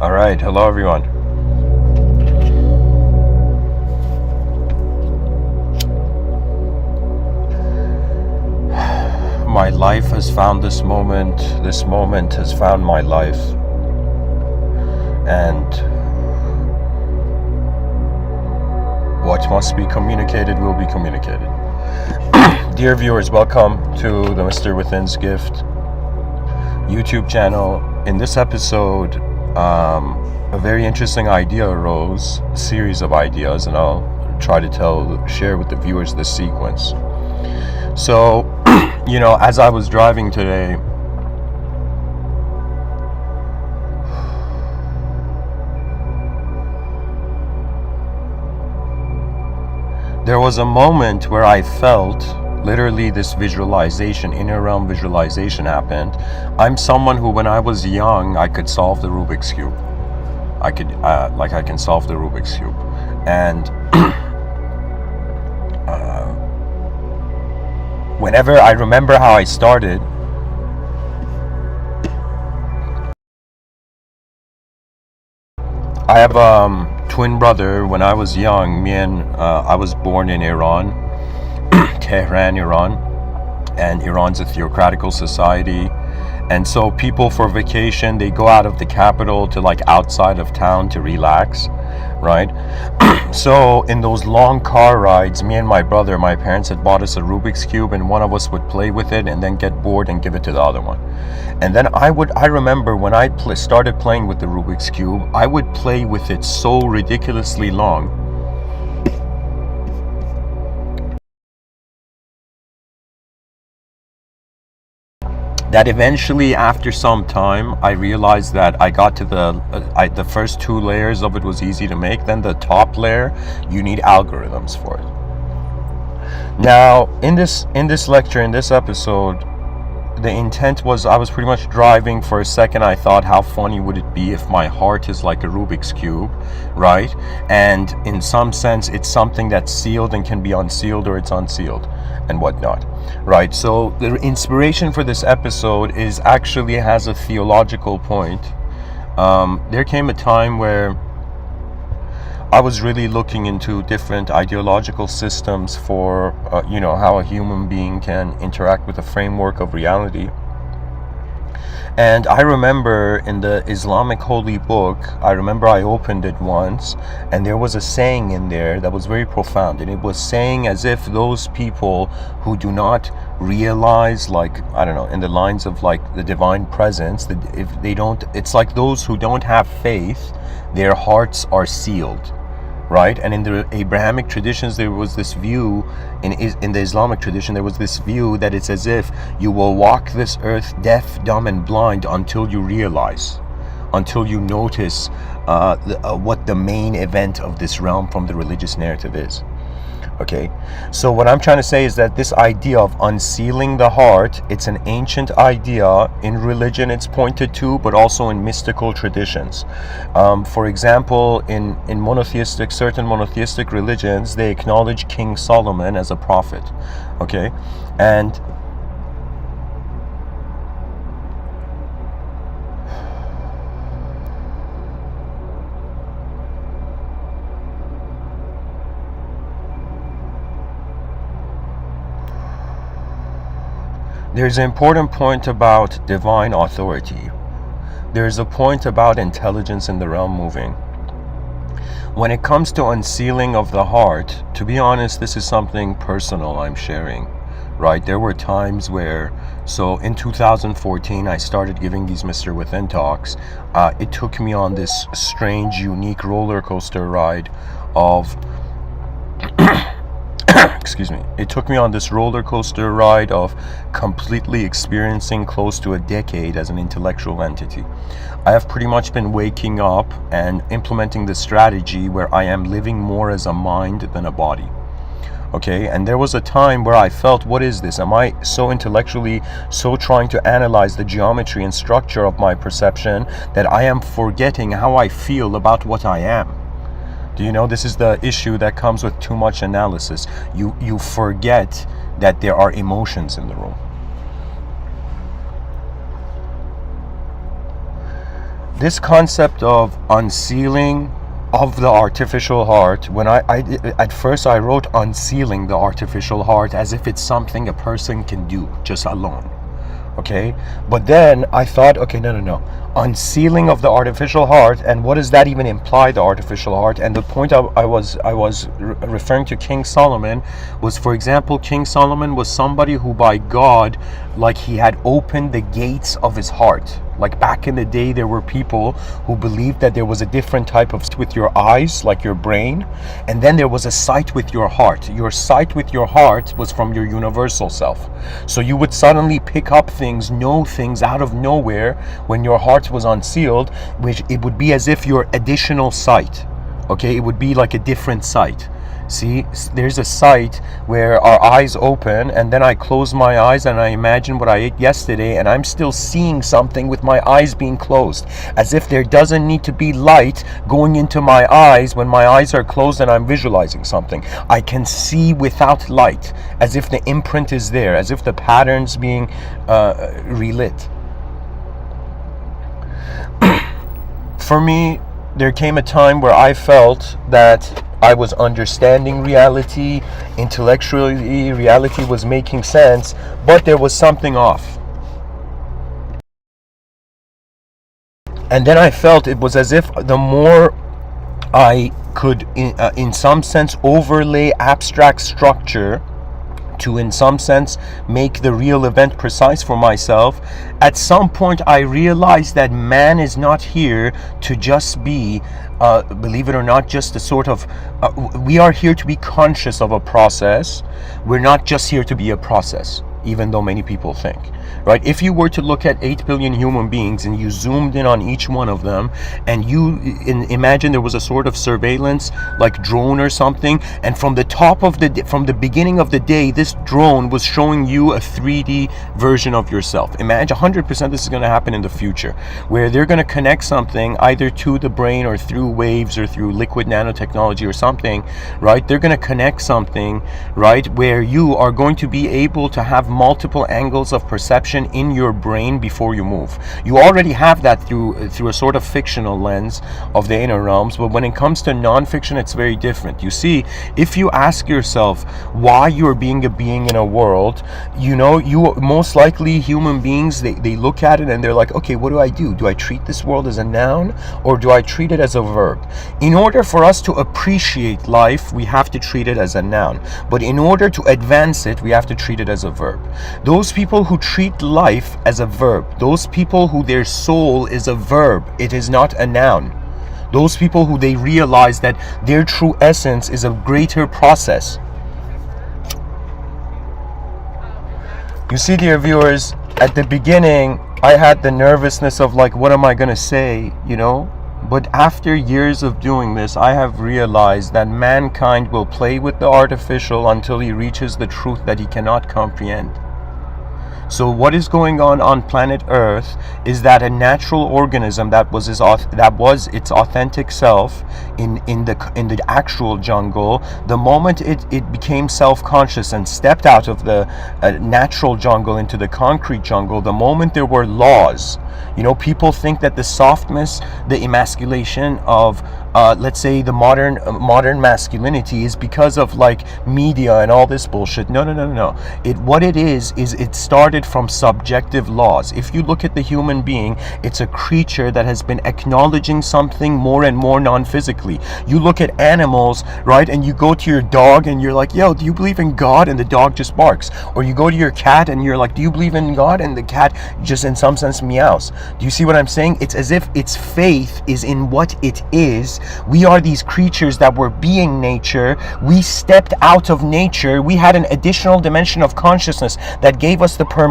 All right, hello everyone. My life has found this moment has found my life, and what must be communicated will be communicated. Dear viewers, welcome to the Mr.Within's Gift YouTube channel. In this episode, a very interesting idea arose, a series of ideas, and I'll try to share with the viewers the sequence. So, as I was driving today, there was a moment where I felt literally this visualization, inner realm visualization happened. I'm someone who, when I was young, I could solve the Rubik's Cube. I can solve the Rubik's Cube. And whenever I remember how I started, I have a twin brother. When I was young, I was born in Iran, Tehran, Iran, and Iran's a theocratical society. And so people for vacation, they go out of the capital to outside of town to relax, right? So in those long car rides, me and my brother, my parents had bought us a Rubik's Cube, and one of us would play with it and then get bored and give it to the other one. And then I remember when I started playing with the Rubik's Cube, I would play with it so ridiculously long that eventually, after some time, I realized that I got to the first two layers of it was easy to make. Then the top layer, you need algorithms for it. Now, in this lecture, in this episode, the intent was, I was pretty much driving. For a second, I thought, how funny would it be if my heart is like a Rubik's Cube, right? And in some sense, it's something that's sealed and can be unsealed, or it's unsealed and whatnot, right? So the inspiration for this episode has a theological point. There came a time where I was really looking into different ideological systems for, how a human being can interact with a framework of reality. And I remember in the Islamic holy book, I opened it once, and there was a saying in there that was very profound. And it was saying as if those people who do not realize, in the lines of the divine presence, if they don't, it's like those who don't have faith, their hearts are sealed. Right? And in the Abrahamic traditions, there was this view, in the Islamic tradition, there was this view that it's as if you will walk this earth deaf, dumb, and blind until you realize, until you notice what the main event of this realm from the religious narrative is. Okay, so what I'm trying to say is that this idea of unsealing the heart, it's an ancient idea. In religion it's pointed to, but also in mystical traditions. For example, in certain monotheistic religions, they acknowledge King Solomon as a prophet. Okay, and there's an important point about divine authority. There's a point about intelligence in the realm moving. When it comes to unsealing of the heart, to be honest, this is something personal I'm sharing, right? There were times where, so in 2014, I started giving these Mr. Within talks. It took me on this strange, unique roller coaster ride of excuse me, it took me on this roller coaster ride of completely experiencing close to a decade as an intellectual entity. I have pretty much been waking up and implementing this strategy where I am living more as a mind than a body. Okay, and there was a time where I felt, what is this? Am I so intellectually, so trying to analyze the geometry and structure of my perception that I am forgetting how I feel about what I am? Do you know, this is the issue that comes with too much analysis. You forget that there are emotions in the room. this concept of unsealing of the artificial heart, when I at first I wrote unsealing the artificial heart as if it's something a person can do just alone. Okay, but then I thought, okay, no, unsealing of the artificial heart, and what does that even imply, the artificial heart? And the point I was referring to King Solomon was, for example, King Solomon was somebody who by God, like, he had opened the gates of his heart. Like back in the day, there were people who believed that there was a different type of sight with your eyes, like your brain, and then there was a sight with your heart. Your sight with your heart was from your universal self. So you would suddenly pick up things, know things out of nowhere when your heart was unsealed, which it would be as if your additional sight, okay, it would be like a different sight. See, there's a sight where our eyes open, and then I close my eyes and I imagine what I ate yesterday, and I'm still seeing something with my eyes being closed, as if there doesn't need to be light going into my eyes when my eyes are closed and I'm visualizing something. I can see without light, as if the imprint is there, as if the pattern's being relit. For me, there came a time where I felt that I was understanding reality, intellectually reality was making sense, but there was something off. And then I felt it was as if the more I could, in some sense, overlay abstract structure to, in some sense, make the real event precise for myself, at some point I realized that man is not here to just be, believe it or not, just a sort of, we are here to be conscious of a process. We're not just here to be a process, even though many people think. Right? If you were to look at 8 billion human beings and you zoomed in on each one of them, and you imagine there was a sort of surveillance, like drone or something, and from the top of from the beginning of the day, this drone was showing you a 3D version of yourself. Imagine 100% this is going to happen in the future, where they're going to connect something either to the brain or through waves or through liquid nanotechnology or something, right? They're going to connect something, right, where you are going to be able to have multiple angles of perception in your brain before you move. You already have that through a sort of fictional lens of the inner realms, but when it comes to non-fiction, it's very different. You see, if you ask yourself why you're being a being in a world, you most likely human beings, they look at it and they're like, okay, what do I do? Do I treat this world as a noun or do I treat it as a verb? In order for us to appreciate life, we have to treat it as a noun, but in order to advance it, we have to treat it as a verb. Those people who treat life as a verb, those people who their soul is a verb, it is not a noun. Those people who they realize that their true essence is a greater process. You see, dear viewers, at the beginning I had the nervousness of like, what am I gonna say, but after years of doing this, I have realized that mankind will play with the artificial until he reaches the truth that he cannot comprehend. So what is going on planet Earth is that a natural organism that was its authentic self in the actual jungle, the moment it became self-conscious and stepped out of the natural jungle into the concrete jungle, the moment there were laws, people think that the softness, the emasculation of let's say the modern masculinity is because of like media and all this bullshit. No. What it is it started from subjective laws. If you look at the human being, it's a creature that has been acknowledging something more and more non-physically. You look at animals, right, and you go to your dog and you're like, yo, do you believe in God? And the dog just barks. Or you go to your cat and you're like, do you believe in God? And the cat just in some sense meows. Do you see what I'm saying? It's as if its faith is in what it is. We are these creatures that were being nature. We stepped out of nature. We had an additional dimension of consciousness that gave us the permission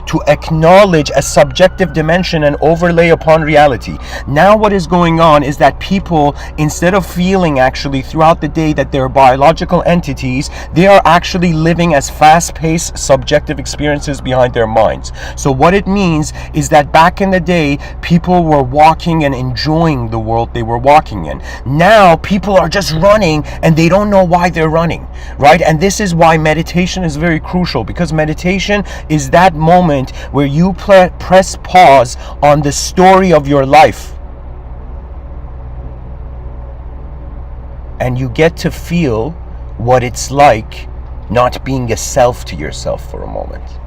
to acknowledge a subjective dimension and overlay upon reality. Now what is going on is that people, instead of feeling actually throughout the day that they're biological entities, they are actually living as fast-paced subjective experiences behind their minds. So what it means is that back in the day, people were walking and enjoying the world they were walking in. Now people are just running and they don't know why they're running, right? And this is why meditation is very crucial, because meditation is that moment where you press pause on the story of your life. and you get to feel what it's like not being a self to yourself for a moment.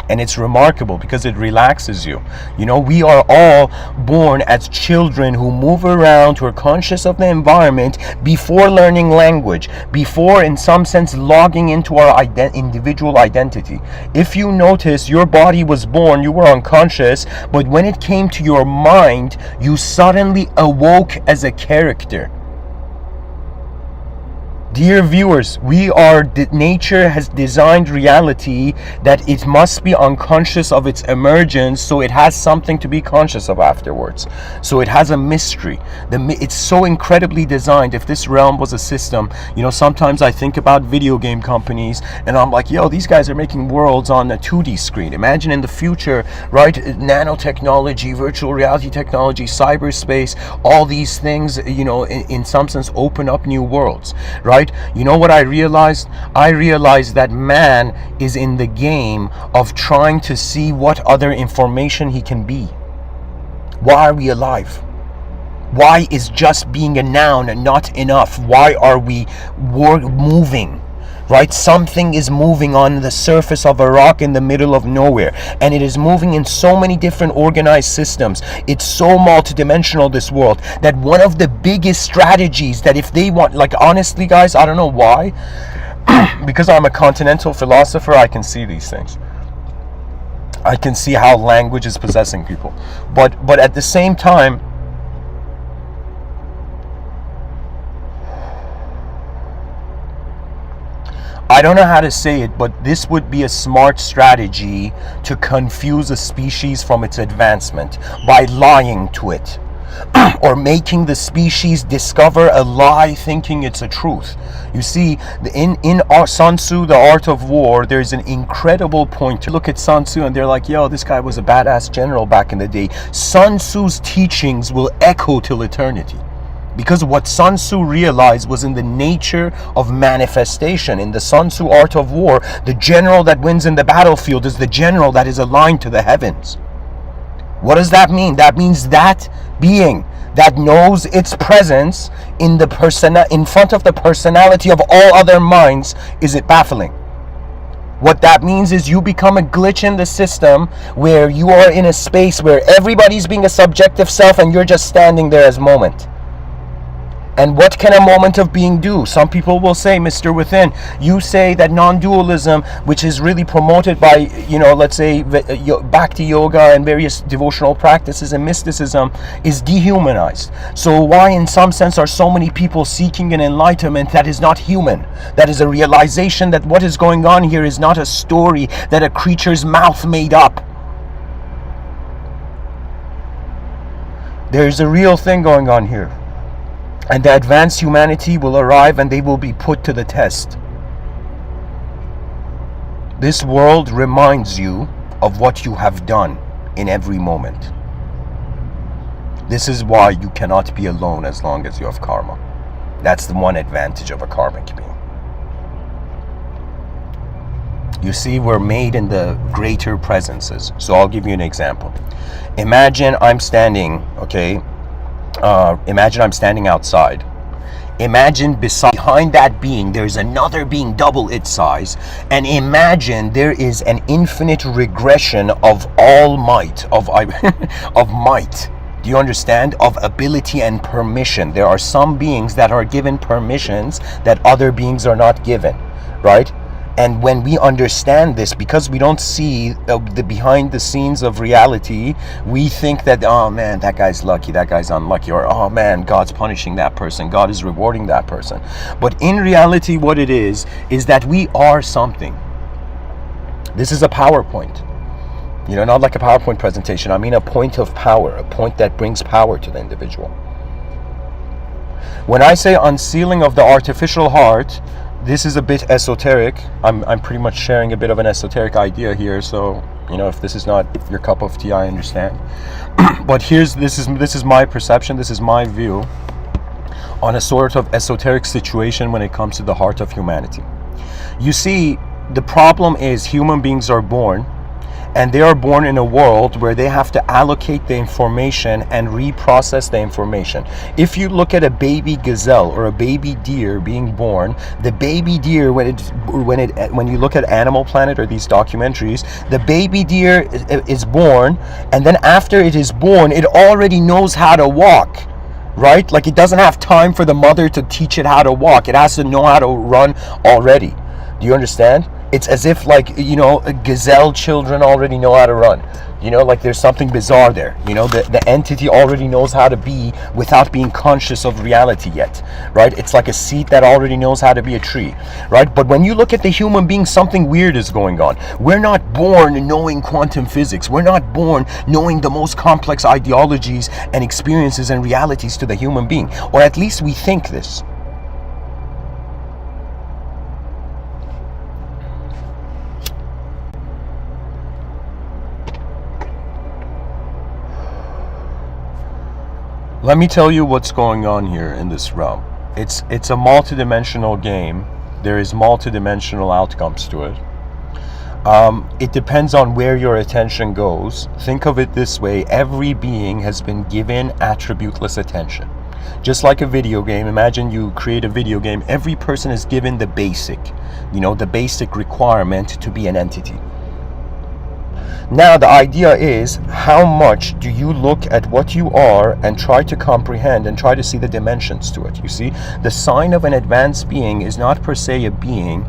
And it's remarkable because it relaxes you. You know, we are all born as children who move around, who are conscious of the environment before learning language, before in some sense logging into our individual identity. If you notice, your body was born, you were unconscious, but when it came to your mind, you suddenly awoke as a character. Dear viewers, nature has designed reality that it must be unconscious of its emergence, so it has something to be conscious of afterwards. So it has a mystery. It's so incredibly designed. If this realm was a system, you know, sometimes I think about video game companies and I'm like, yo, these guys are making worlds on a 2D screen. Imagine in the future, right? Nanotechnology, virtual reality technology, cyberspace, all these things, you know, in some sense open up new worlds, right? You know what I realized? I realized that man is in the game of trying to see what other information he can be. Why are we alive? Why is just being a noun not enough? Why are we moving? Right? Something is moving on the surface of a rock in the middle of nowhere, and it is moving in so many different organized systems. It's so multidimensional, this world, that one of the biggest strategies that if they want, like honestly guys, I don't know why, because I'm a continental philosopher, I can see these things. I can see how language is possessing people. But at the same time, I don't know how to say it, but this would be a smart strategy to confuse a species from its advancement by lying to it or making the species discover a lie thinking it's a truth. You see, in Sun Tzu, The Art of War, there's an incredible point. Look at Sun Tzu and they're like, yo, this guy was a badass general back in the day. Sun Tzu's teachings will echo till eternity. Because what Sun Tzu realized was in the nature of manifestation. In the Sun Tzu Art of War, the general that wins in the battlefield is the general that is aligned to the heavens. What does that mean? That means that being that knows its presence in front of the personality of all other minds is it baffling. What that means is you become a glitch in the system where you are in a space where everybody's being a subjective self and you're just standing there as moment. And what can a moment of being do? Some people will say, Mr. Within, you say that non-dualism, which is really promoted by, you know, let's say Bhakti Yoga and various devotional practices and mysticism, is dehumanized. So why in some sense are so many people seeking an enlightenment that is not human? That is a realization that what is going on here is not a story that a creature's mouth made up. There's a real thing going on here. And the advanced humanity will arrive and they will be put to the test. This world reminds you of what you have done in every moment. This is why you cannot be alone as long as you have karma. That's the one advantage of a karmic being. You see, we're made in the greater presences. So I'll give you an example. Imagine I'm standing, imagine I'm standing outside. Imagine behind that being there's another being double its size, and imagine there is an infinite regression of all might, of might. Do you understand? Of ability and permission. There are some beings that are given permissions that other beings are not given, right? And when we understand this, because we don't see the behind the scenes of reality, we think that, oh man, that guy's lucky, that guy's unlucky, or oh man, God's punishing that person, God is rewarding that person. But in reality, what it is that we are something. This is a PowerPoint. You know, not like a PowerPoint presentation. I mean a point of power, a point that brings power to the individual. When I say unsealing of the artificial heart, this is a bit esoteric. I'm pretty much sharing a bit of an esoteric idea here, so you know, if this is not your cup of tea, I understand. But this is my perception, this is my view on a sort of esoteric situation when it comes to the heart of humanity. You see, the problem is human beings are born, and they are born in a world where they have to allocate the information and reprocess the information. If you look at a baby gazelle or a baby deer being born, the baby deer, when you look at Animal Planet or these documentaries, the baby deer is born, and then after it is born, it already knows how to walk. Right? Like, it doesn't have time for the mother to teach it how to walk. It has to know how to run already. Do you understand? It's as if, like, gazelle children already know how to run. Like, there's something bizarre there. The entity already knows how to be without being conscious of reality yet, right? It's like a seed that already knows how to be a tree, right? But when you look at the human being, something weird is going on. We're not born knowing quantum physics. We're not born knowing the most complex ideologies and experiences and realities to the human being, or at least we think this. Let me tell you what's going on here in this realm. It's a multidimensional game. There is multidimensional outcomes to it. It depends on where your attention goes. Think of it this way: every being has been given attributeless attention. Just like a video game, imagine you create a video game. Every person is given the basic requirement to be an entity. Now the idea is, how much do you look at what you are and try to comprehend and try to see the dimensions to it? You see, the sign of an advanced being is not per se a being,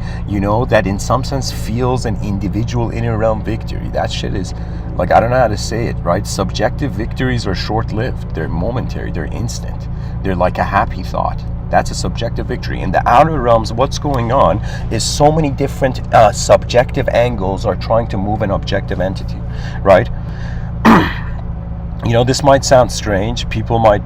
that in some sense feels an individual inner realm victory. That shit is, like, I don't know how to say it, right? Subjective victories are short-lived. They're momentary. They're instant. They're like a happy thought. That's a subjective victory. In the outer realms, what's going on is so many different subjective angles are trying to move an objective entity, right? This might sound strange. People might,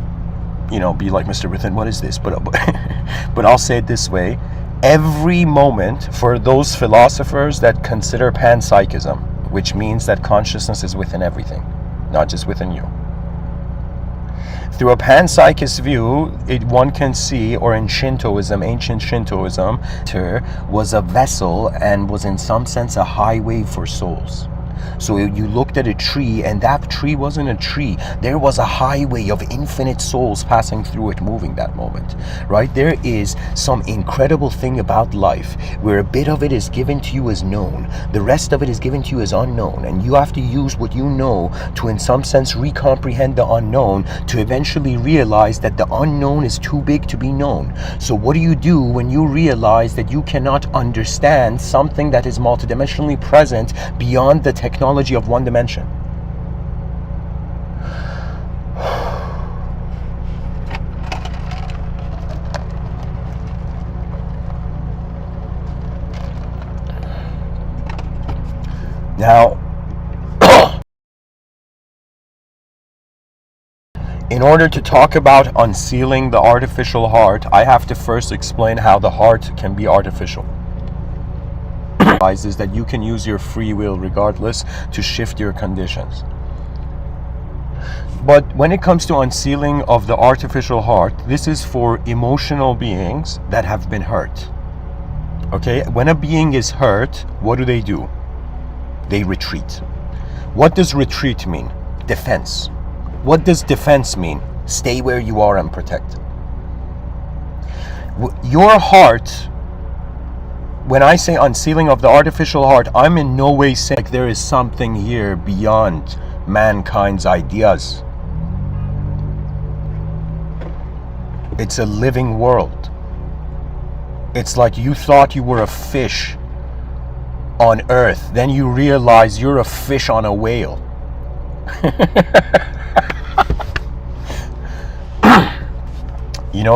be like, Mr. Within, what is this? But I'll say it this way. Every moment, for those philosophers that consider panpsychism, which means that consciousness is within everything, not just within you. Through a panpsychist view, one can see, or in Shintoism, ancient Shintoism, was a vessel and was in some sense a highway for souls. So you looked at a tree, and that tree wasn't a tree. There was a highway of infinite souls passing through it, moving that moment, right? There is some incredible thing about life where a bit of it is given to you as known. The rest of it is given to you as unknown. And you have to use what you know to, in some sense, recomprehend the unknown to eventually realize that the unknown is too big to be known. So what do you do when you realize that you cannot understand something that is multidimensionally present beyond the technology of one dimension? Now, in order to talk about unsealing the artificial heart, I have to first explain how the heart can be artificial. Is that you can use your free will regardless to shift your conditions. But when it comes to unsealing of the artificial heart, this is for emotional beings that have been hurt. Okay, when a being is hurt, what do? They retreat. What does retreat mean? Defense. What does defense mean? Stay where you are and protect. Your heart, when I say unsealing of the artificial heart, I'm in no way saying like there is something here beyond mankind's ideas. It's a living world. It's like you thought you were a fish on Earth, then you realize you're a fish on a whale.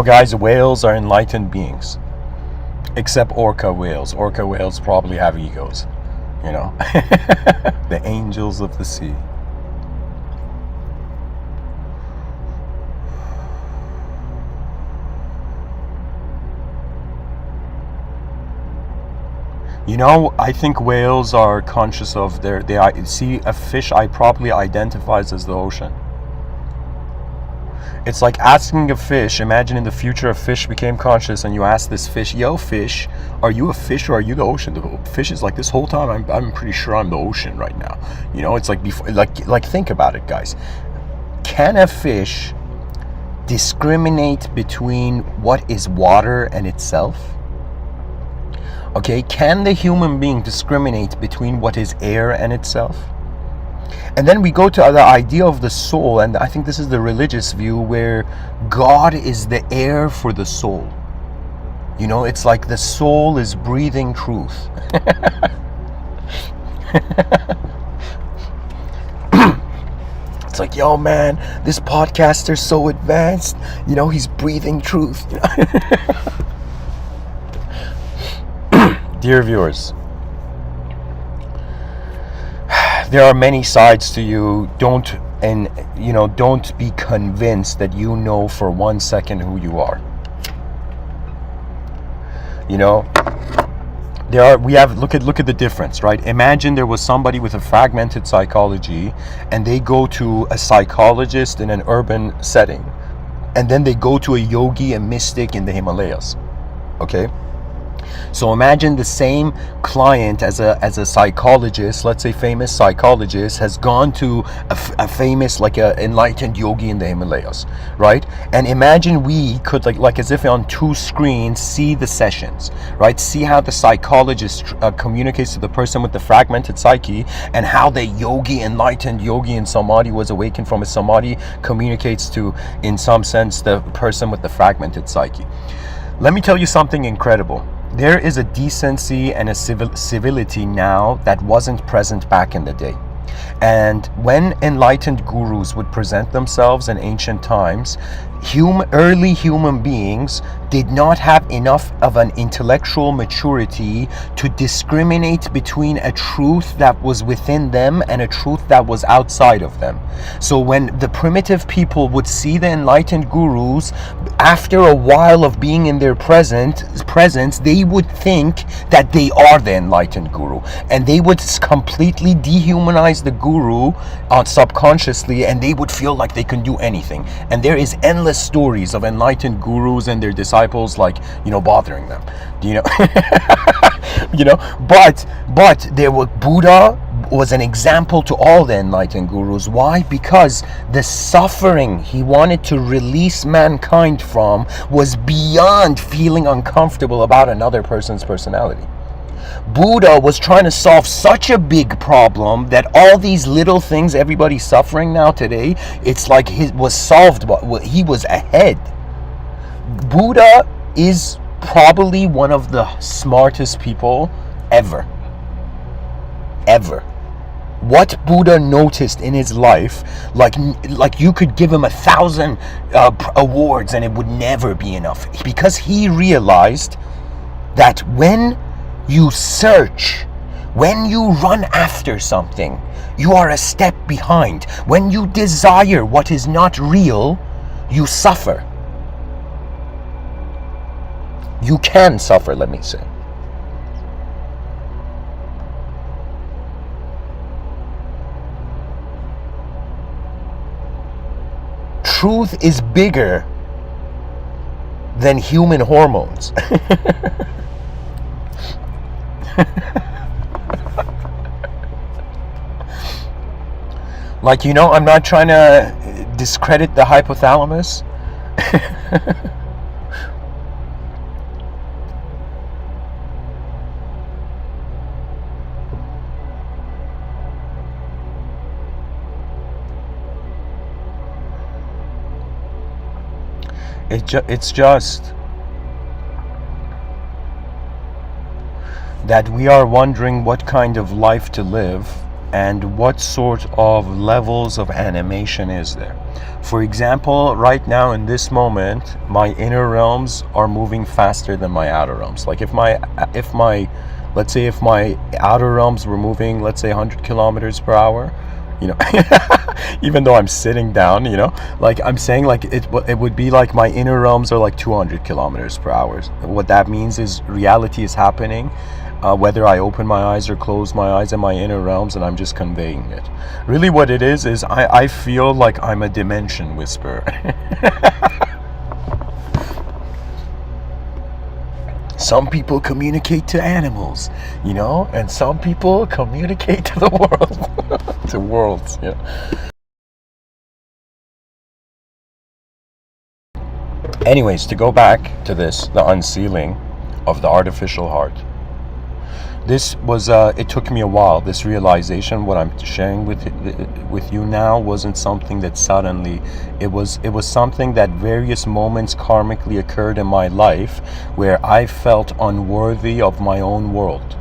Guys, whales are enlightened beings. Except orca whales. Orca whales probably have egos, the angels of the sea. I think whales are conscious of they see a fish I probably identifies as the ocean. It's like asking a fish. Imagine in the future a fish became conscious and you ask this fish, yo fish, are you a fish or are you the ocean? The fish is like, this whole time I'm pretty sure I'm the ocean right now. You know, it's like before, like think about it, guys. Can a fish discriminate between what is water and itself? Okay, can the human being discriminate between what is air and itself? And then we go to the idea of the soul, and I think this is the religious view where God is the air for the soul. You know, it's like the soul is breathing truth. It's like, yo man, this podcaster's so advanced, you know, he's breathing truth. Dear viewers, there are many sides to you. Don't be convinced that you know for 1 second who you are. You know, look at the difference, right? Imagine there was somebody with a fragmented psychology and they go to a psychologist in an urban setting, and then they go to a yogi, a mystic in the Himalayas. Okay? So imagine the same client as a psychologist, let's say famous psychologist, has gone to a famous, like a enlightened yogi in the Himalayas, right? And imagine we could like as if on two screens see the sessions, right? See how the psychologist communicates to the person with the fragmented psyche, and how the yogi, enlightened yogi in samadhi, was awakened from his samadhi, communicates to, in some sense, the person with the fragmented psyche. Let me tell you something incredible. There is a decency and a civility now that wasn't present back in the day. And when enlightened gurus would present themselves in ancient times, early human beings did not have enough of an intellectual maturity to discriminate between a truth that was within them and a truth that was outside of them. So when the primitive people would see the enlightened gurus, after a while of being in their presence, they would think that they are the enlightened guru, and they would completely dehumanize the guru subconsciously, and they would feel like they can do anything. And there is endless stories of enlightened gurus and their disciples, like, you know, bothering them, you know. You know, but there was Buddha was an example to all the enlightened gurus. Why? Because the suffering he wanted to release mankind from was beyond feeling uncomfortable about another person's personality. Buddha was trying to solve such a big problem that all these little things everybody's suffering now today, it's like he was solved, but he was ahead. Buddha is probably one of the smartest people ever. What Buddha noticed in his life, like you could give him 1,000 awards and it would never be enough, because he realized that when you search, when you run after something, you are a step behind. When you desire what is not real, you suffer. You can suffer, let me say. Truth is bigger than human hormones. Like, you know, I'm not trying to discredit the hypothalamus. It's just that we are wondering what kind of life to live and what sort of levels of animation is there. For example, right now in this moment, my inner realms are moving faster than my outer realms. Like if my outer realms were moving, let's say 100 kilometers per hour, you know, even though I'm sitting down, you know, like I'm saying, like it would be like my inner realms are like 200 kilometers per hour. What that means is reality is happening whether I open my eyes or close my eyes in my inner realms, and I'm just conveying it. Really what it is I feel like I'm a dimension whisperer. Some people communicate to animals, you know, and some people communicate to the world. To worlds, yeah. Anyways, to go back to this, the unsealing of the artificial heart. This was, it took me a while. This realization, what I'm sharing with you now, wasn't something that suddenly, it was something that various moments karmically occurred in my life where I felt unworthy of my own world.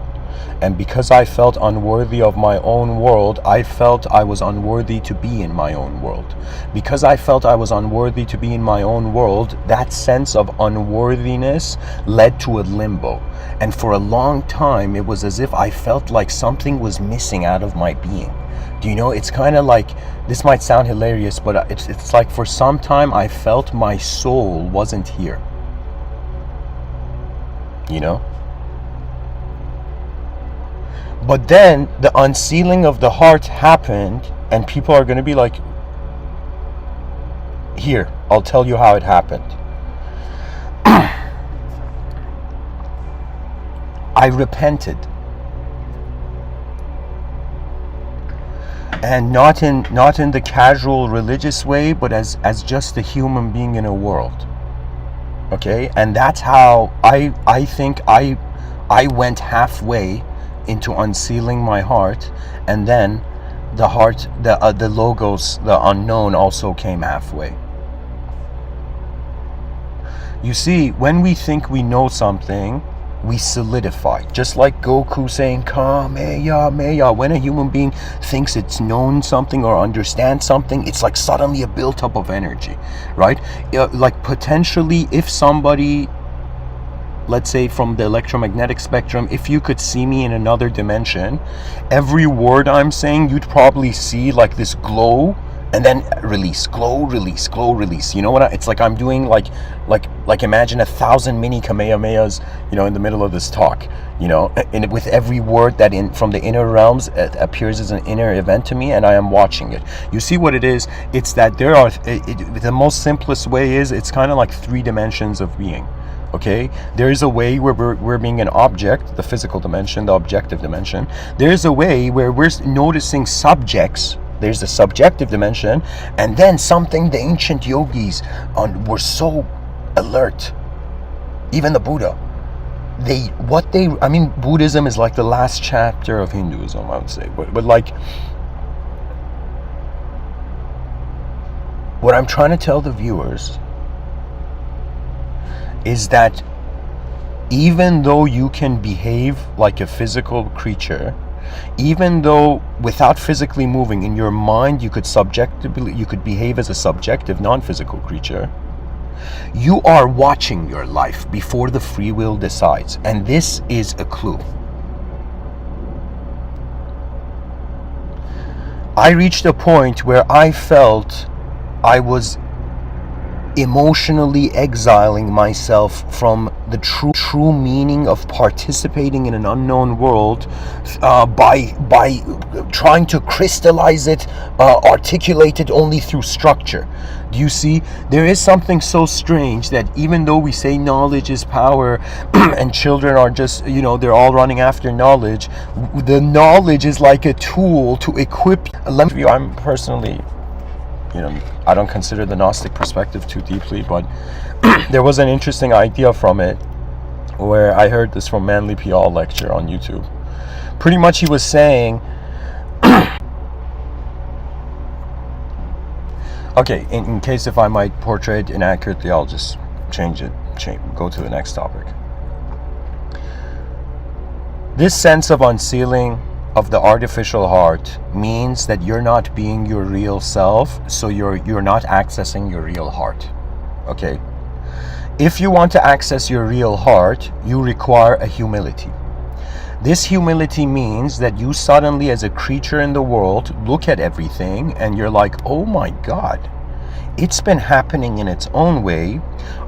And because I felt unworthy of my own world, I felt I was unworthy to be in my own world. Because I felt I was unworthy to be in my own world, that sense of unworthiness led to a limbo. And for a long time, it was as if I felt like something was missing out of my being. Do you know, it's kind of like, this might sound hilarious, but it's like for some time I felt my soul wasn't here. You know? But then the unsealing of the heart happened, and people are going to be like, here, I'll tell you how it happened. I repented. And not in the casual religious way, but as just a human being in a world. Okay? And that's how I think I went halfway into unsealing my heart, and then the heart, the logos, the unknown also came halfway. You see, when we think we know something, we solidify. Just like Goku saying Kameya Meya. When a human being thinks it's known something or understands something, it's like suddenly a built-up of energy, right? Like potentially, if somebody, let's say from the electromagnetic spectrum, if you could see me in another dimension, every word I'm saying, you'd probably see like this glow, and then release, glow, release, glow, release. You know what? It's like I'm doing like imagine 1,000 mini Kamehamehas, you know, in the middle of this talk, you know, and with every word that from the inner realms appears as an inner event to me, and I am watching it. You see what it is? It's that there are, the most simplest way is, it's kind of like 3 dimensions of being. Okay, there is a way where we're being an object, the physical dimension, the objective dimension. There's a way where we're noticing subjects. There's the subjective dimension, and then something the ancient yogis were so alert. Even the Buddha, Buddhism is like the last chapter of Hinduism, I would say. But like, what I'm trying to tell the viewers is that even though you can behave like a physical creature, even though without physically moving in your mind you could behave as a subjective non-physical creature, you are watching your life before the free will decides. And this is a clue. I reached a point where I felt I was emotionally exiling myself from the true meaning of participating in an unknown world by trying to crystallize it, articulate it only through structure. Do you see? There is something so strange that even though we say knowledge is power and children are just, you know, they're all running after knowledge, the knowledge is like a tool to equip. Let me, I'm personally, you know, I don't consider the Gnostic perspective too deeply, but there was an interesting idea from it where I heard this from Manly Pial lecture on YouTube. Pretty much he was saying, okay, in case if I might portray it inaccurately, I'll just go to the next topic. This sense of unsealing of the artificial heart means that you're not being your real self, so you're not accessing your real heart. Okay? If you want to access your real heart, you require a humility. This humility means that you suddenly, as a creature in the world, look at everything and you're like, oh my God, It's been happening in its own way.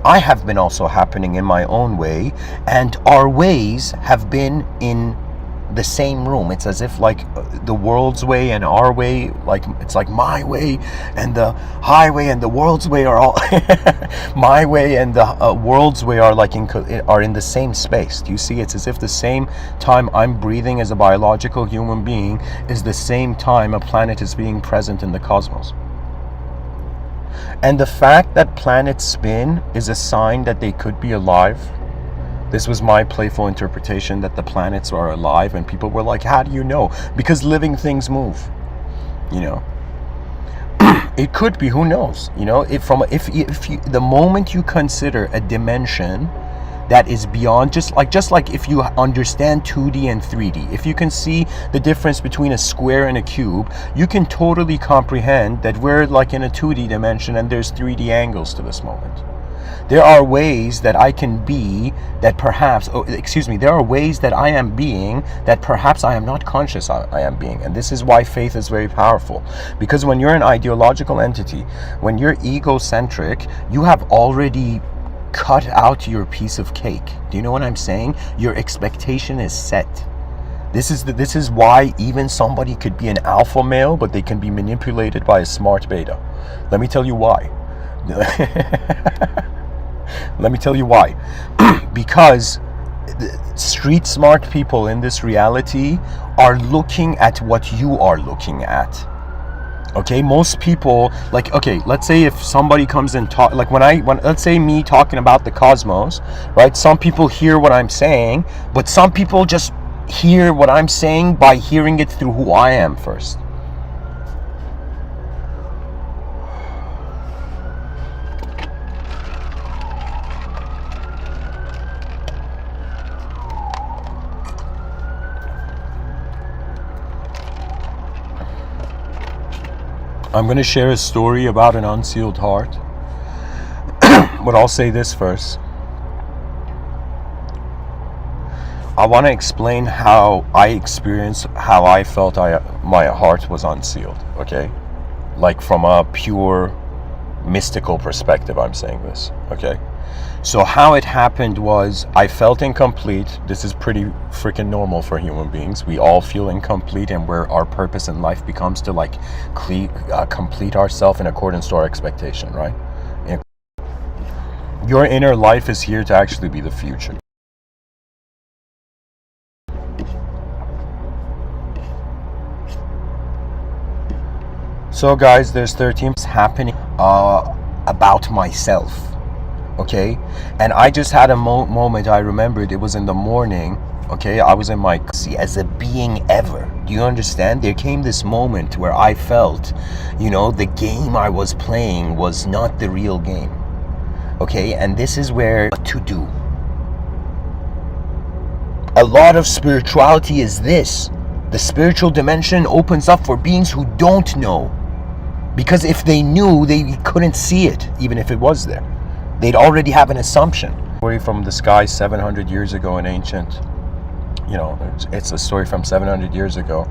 I have been also happening in my own way, and our ways have been in the same room. It's as if like the world's way and our way, like it's like my way and the highway and the world's way are all my way and the world's way are like are in the same space. Do you see? It's as if the same time I'm breathing as a biological human being is the same time a planet is being present in the cosmos. And the fact that planets spin is a sign that they could be alive. This was my playful interpretation, that the planets are alive, and people were like, how do you know? Because living things move, you know. It could be, who knows, you know. If the moment you consider a dimension that is beyond, just like if you understand 2D and 3D, if you can see the difference between a square and a cube, you can totally comprehend that we're like in a 2D dimension and there's 3D angles to this moment. There are ways that I can be that perhaps, there are ways that I am being that perhaps I am not conscious I am being. And this is why faith is very powerful. Because when you're an ideological entity, when you're egocentric, you have already cut out your piece of cake. Do you know what I'm saying? Your expectation is set. This is why even somebody could be an alpha male, but they can be manipulated by a smart beta. Let me tell you why. Let me tell you why. Because street smart people in this reality are looking at what you are looking at. Okay, most people, like, okay, let's say if somebody comes and talk, like when let's say me talking about the cosmos, right? Some people hear what I'm saying, but some people just hear what I'm saying by hearing it through who I am first. I'm going to share a story about an unsealed heart, but I'll say this first. I want to explain how I experienced, how I felt my heart was unsealed, okay? Like from a pure mystical perspective, I'm saying this, okay? So how it happened was I felt incomplete. This is pretty freaking normal for human beings. We all feel incomplete, and where our purpose in life becomes to like complete ourselves in accordance to our expectation, right? Your inner life is here to actually be the future. So guys, there's 13 happening about myself. Okay, and I just had a moment. I remembered it was in the morning. Okay, I was in my as a being ever. Do you understand? There came this moment where I felt, you know, the game I was playing was not the real game. Okay, and this is where what to do. A lot of spirituality is this. The spiritual dimension opens up for beings who don't know, because if they knew, they couldn't see it, even if it was there. They'd already have an assumption. Story from the sky 700 years ago in ancient, you know, it's a story from 700 years ago.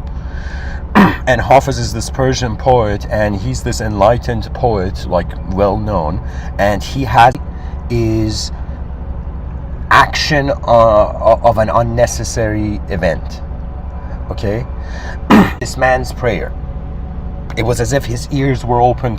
And Hafiz is this Persian poet, and he's this enlightened poet, like well known, and he has is action of an unnecessary event. Okay, this man's prayer. It was as if his ears were opened.